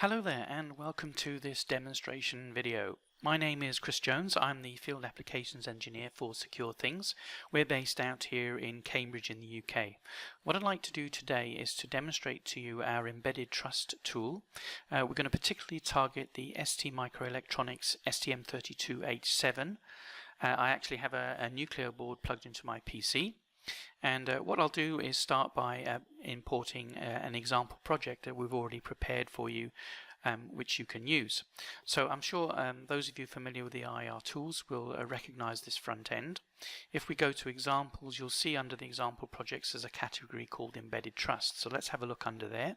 Hello there and welcome to this demonstration video. My name is Chris Jones. I'm the Field Applications Engineer for Secure Thingz. We're based out here in Cambridge in the UK. What I'd like to do today is to demonstrate to you our Embedded Trust tool. We're going to particularly target the ST Microelectronics STM32H7. I actually have a Nucleo board plugged into my PC. And what I'll do is start by importing an example project that we've already prepared for you, which you can use. So I'm sure those of you familiar with the IR tools will recognize this front end. If we go to examples, you'll see under the example projects there's a category called Embedded Trust. So let's have a look under there.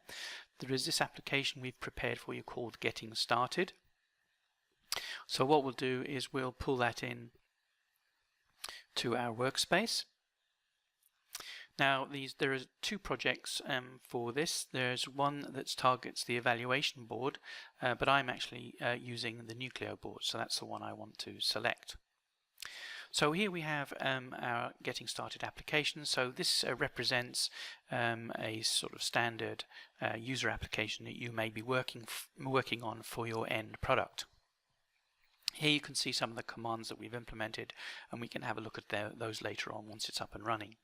There is this application we've prepared for you called Getting Started. So what we'll do is we'll pull that in to our workspace. Now there are two projects for this. There's one that targets the evaluation board, but I'm actually using the Nucleo board, so that's the one I want to select. So here we have our Getting Started application. So this represents a sort of standard user application that you may be working on for your end product. Here you can see some of the commands that we've implemented, and we can have a look at those later on once it's up and running.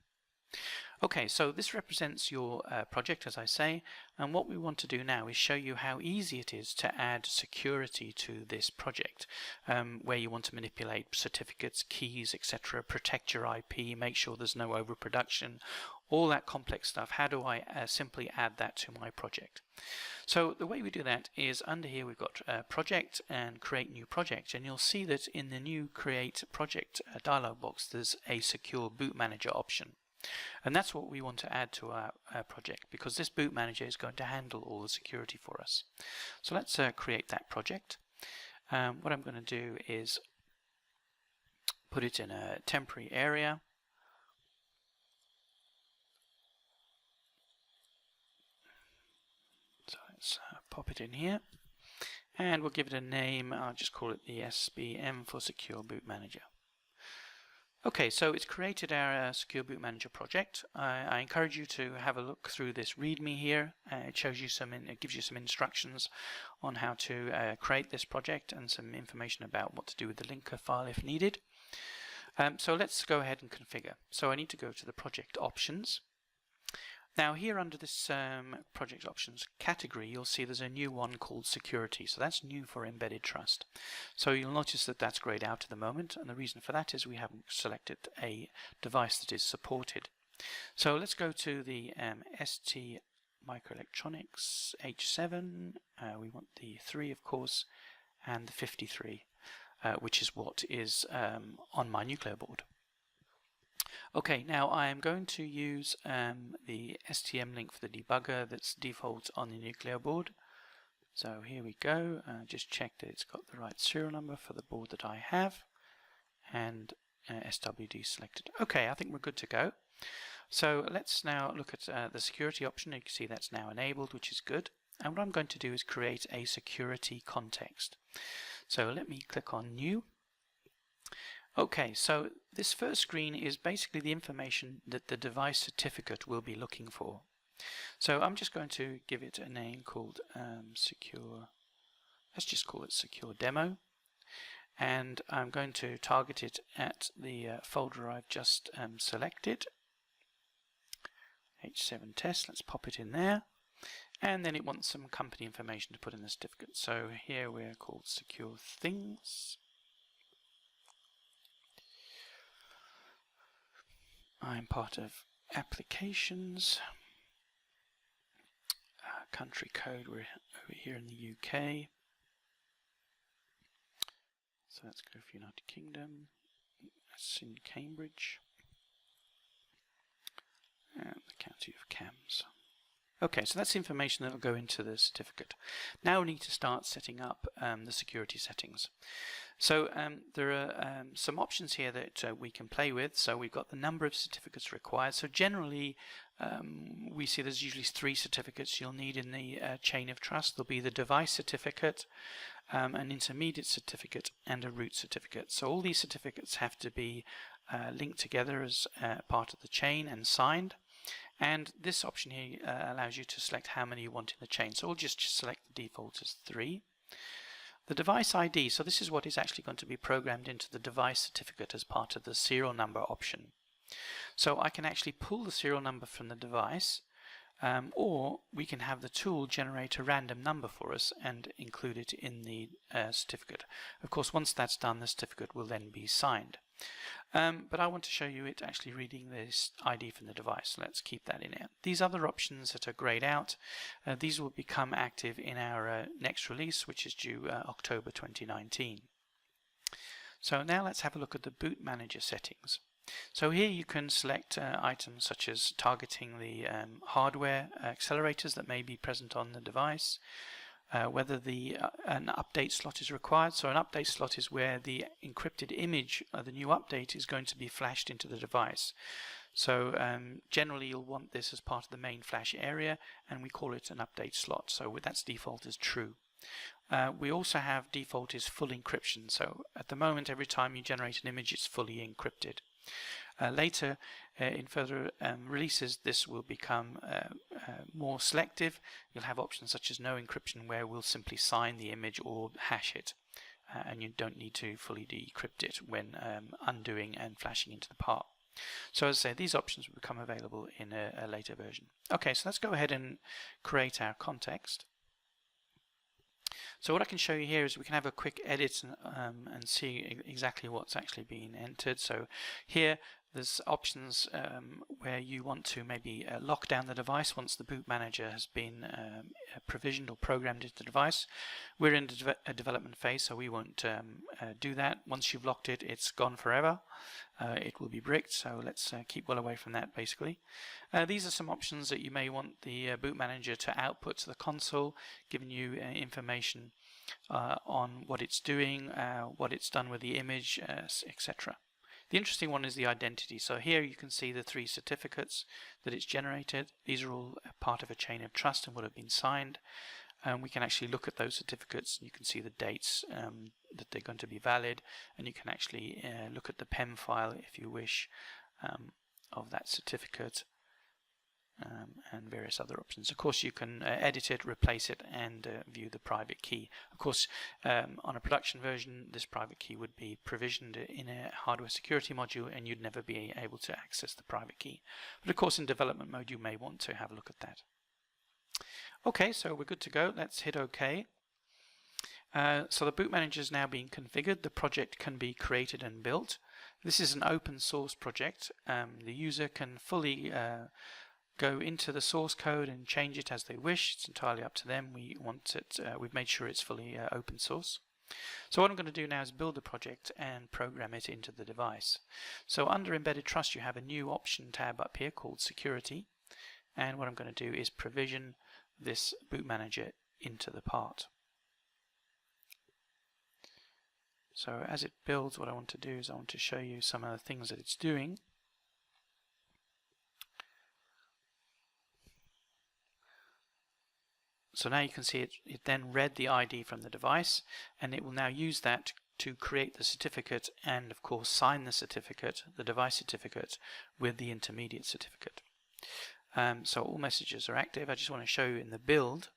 Okay, so this represents your project, as I say, and what we want to do now is show you how easy it is to add security to this project, where you want to manipulate certificates, keys, etc., protect your IP, make sure there's no overproduction, all that complex stuff. How do I simply add that to my project? So the way we do that is under here we've got project and create new project, and you'll see that in the new create project dialog box there's a secure boot manager option. And that's what we want to add to our project, because this boot manager is going to handle all the security for us. So let's create that project. What I'm going to do is put it in a temporary area. So let's pop it in here, and we'll give it a name. I'll just call it the SBM for Secure Boot Manager. Okay, so it's created our Secure Boot Manager project. I encourage you to have a look through this README here. It shows you it gives you some instructions on how to create this project and some information about what to do with the linker file if needed. So let's go ahead and configure. So I need to go to the project options. Now here under this project options category, you'll see there's a new one called security. So that's new for Embedded Trust. So you'll notice that that's grayed out at the moment, and the reason for that is we haven't selected a device that is supported. So let's go to the ST Microelectronics H7. We want the 3, of course, and the 53, which is what is on my Nucleo board. Okay, now I am going to use the STM link for the debugger that's default on the Nucleo board. So here we go. Just check that it's got the right serial number for the board that I have, and SWD selected. Okay, I think we're good to go. So let's now look at the security option. You can see that's now enabled, which is good. And what I'm going to do is create a security context. So let me click on New. Okay, so this first screen is basically the information that the device certificate will be looking for. So I'm just going to give it a name called Secure, let's just call it Secure Demo, and I'm going to target it at the folder I've just selected, H7 test. Let's pop it in there, and then it wants some company information to put in the certificate. So here we're called Secure Thingz. I'm part of applications, country code, we're over here in the UK, so let's go for United Kingdom, that's in Cambridge, and the county of Cambs. Okay, so that's the information that will go into the certificate. Now we need to start setting up the security settings. So there are some options here that we can play with. So we've got the number of certificates required. So generally we see there's usually 3 certificates you'll need in the chain of trust. There'll be the device certificate, an intermediate certificate, and a root certificate. So all these certificates have to be linked together as part of the chain and signed. And this option here allows you to select how many you want in the chain. So we'll just select the default as 3. The device ID, so this is what is actually going to be programmed into the device certificate as part of the serial number option. So I can actually pull the serial number from the device, or we can have the tool generate a random number for us and include it in the certificate. Of course, once that's done, the certificate will then be signed. But I want to show you it actually reading this ID from the device. Let's keep that in here. These other options that are grayed out, these will become active in our next release, which is due October 2019. So now let's have a look at the boot manager settings. So here you can select items such as targeting the hardware accelerators that may be present on the device, whether an update slot is required. So an update slot is where the encrypted image of the new update is going to be flashed into the device. So generally you'll want this as part of the main flash area, and we call it an update slot. So that's default as true. We also have default is full encryption. So at the moment, every time you generate an image, it's fully encrypted. Later, in further releases, this will become more selective. You'll have options such as no encryption, where we'll simply sign the image or hash it, and you don't need to fully decrypt it when undoing and flashing into the part. So as I say, these options will become available in a later version. Okay, so let's go ahead and create our context. So what I can show you here is we can have a quick edit and see exactly what's actually being entered. So here there's options where you want to maybe lock down the device once the boot manager has been provisioned or programmed into the device. We're in a development phase, so we won't do that. Once you've locked it, it's gone forever. It will be bricked, so let's keep well away from that basically. These are some options that you may want the boot manager to output to the console, giving you information on what it's doing, what it's done with the image, etc. The interesting one is the identity. So here you can see the 3 certificates that it's generated. These are all part of a chain of trust and would have been signed. We can actually look at those certificates, and you can see the dates that they're going to be valid, and you can actually look at the PEM file if you wish of that certificate, and various other options. Of course, you can edit it, replace it, and view the private key. Of course, on a production version, this private key would be provisioned in a hardware security module, and you'd never be able to access the private key. But of course, in development mode, you may want to have a look at that. Okay, so we're good to go. Let's hit OK. So the boot manager is now being configured. The project can be created and built. This is an open source project. The user can fully go into the source code and change it as they wish. It's entirely up to them. We want it. We've made sure it's fully open source. So what I'm going to do now is build the project and program it into the device. So under Embedded Trust, you have a new option tab up here called Security. And what I'm going to do is provision this boot manager into the part. So as it builds, what I want to do is I want to show you some of the things that it's doing. So now you can see it then read the ID from the device, and it will now use that to create the certificate and of course sign the certificate, the device certificate, with the intermediate certificate. So all messages are active. I just want to show you in the build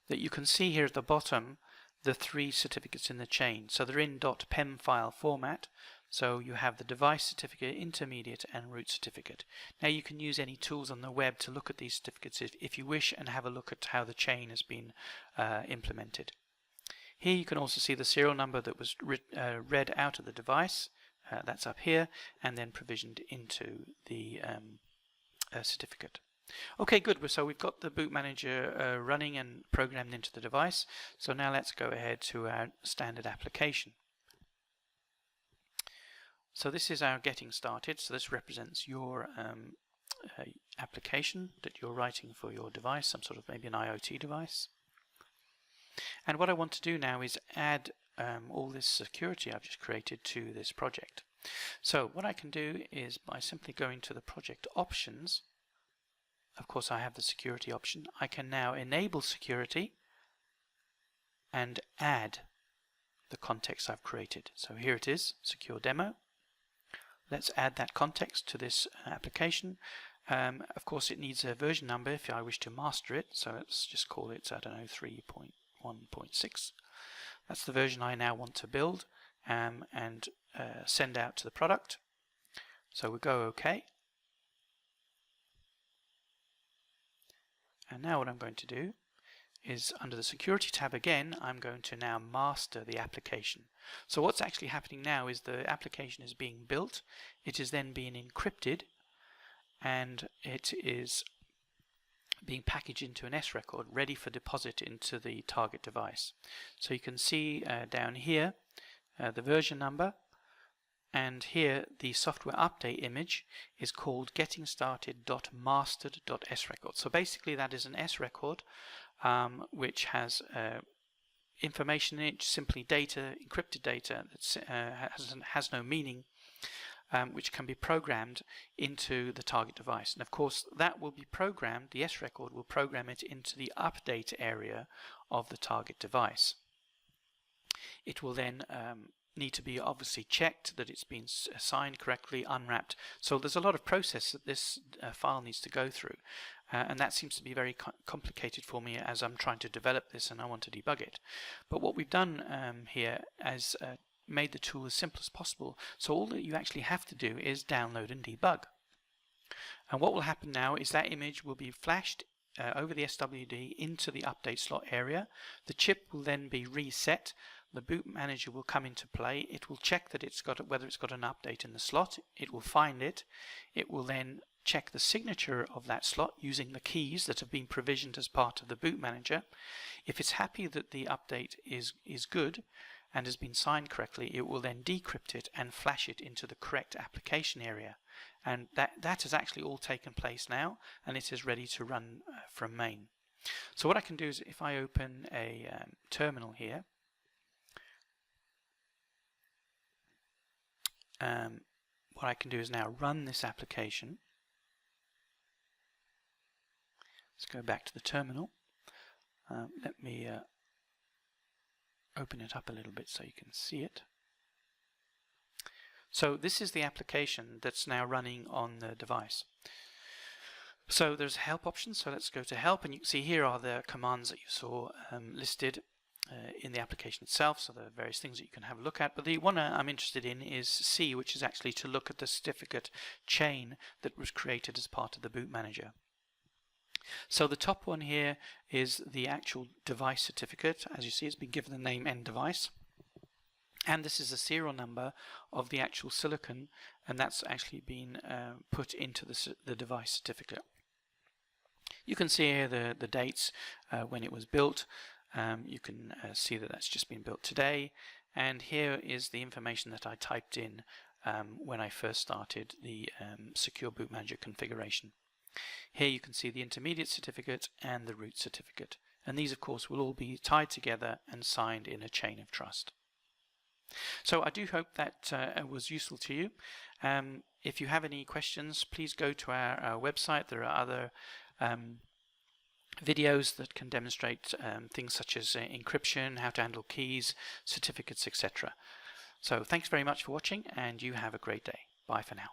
that you can see here at the bottom the 3 certificates in the chain. So they're in .pem file format. So you have the device certificate, intermediate, and root certificate. Now you can use any tools on the web to look at these certificates if you wish, and have a look at how the chain has been implemented. Here you can also see the serial number that was read out of the device. That's up here, and then provisioned into the certificate. Okay, good. So we've got the boot manager running and programmed into the device. So now let's go ahead to our standard application. So this is our getting started. So this represents your application that you're writing for your device, some sort of maybe an IoT device. And what I want to do now is add all this security I've just created to this project. So what I can do is by simply going to the project options, of course I have the security option, I can now enable security and add the context I've created. So here it is, secure demo. let's add that context to this application. Of course it needs a version number if I wish to master it, so let's just call it, I don't know, 3.1.6. That's the version I now want to build and send out to the product. So we'll go OK. And now what I'm going to do is, under the security tab again, I'm going to now master the application. So what's actually happening now is the application is being built, it is then being encrypted, and it is being packaged into an S record ready for deposit into the target device. So you can see down here the version number, and here the software update image is called gettingstarted.mastered.srecord. So basically that is an S record which has information in it, simply data, encrypted data that has no meaning, which can be programmed into the target device. And of course that will be programmed, the S record will program it into the update area of the target device. It will then need to be obviously checked that it's been assigned correctly, unwrapped. So there's a lot of process that this file needs to go through, and that seems to be very complicated for me as I'm trying to develop this and I want to debug it. But what we've done here is made the tool as simple as possible. So all that you actually have to do is download and debug. And what will happen now is that image will be flashed over the SWD into the update slot area. The chip will then be reset. The boot manager will come into play. It will check that whether it's got an update in the slot. It will find it. It will then check the signature of that slot using the keys that have been provisioned as part of the boot manager. If it's happy that the update is good and has been signed correctly, it will then decrypt it and flash it into the correct application area. And that has actually all taken place now, and it is ready to run from main. So what I can do is, if I open a terminal here, what I can do is now run this application. Let's go back to the terminal. Let me open it up a little bit so you can see it. So this is the application that's now running on the device. So there's help options, so let's go to help, and you can see here are the commands that you saw listed in the application itself, so there are various things that you can have a look at, but the one I'm interested in is C, which is actually to look at the certificate chain that was created as part of the boot manager. So the top one here is the actual device certificate. As you see, it's been given the name end device, and this is the serial number of the actual silicon, and that's actually been put into the device certificate. You can see here the dates when it was built. You can see that that's just been built today, and here is the information that I typed in when I first started the Secure Boot Manager configuration. Here you can see the intermediate certificate and the root certificate, and these of course will all be tied together and signed in a chain of trust. So I do hope that was useful to you. If you have any questions, please go to our website. There are other videos that can demonstrate things such as encryption, how to handle keys, certificates, etc. So thanks very much for watching, and you have a great day. Bye for now.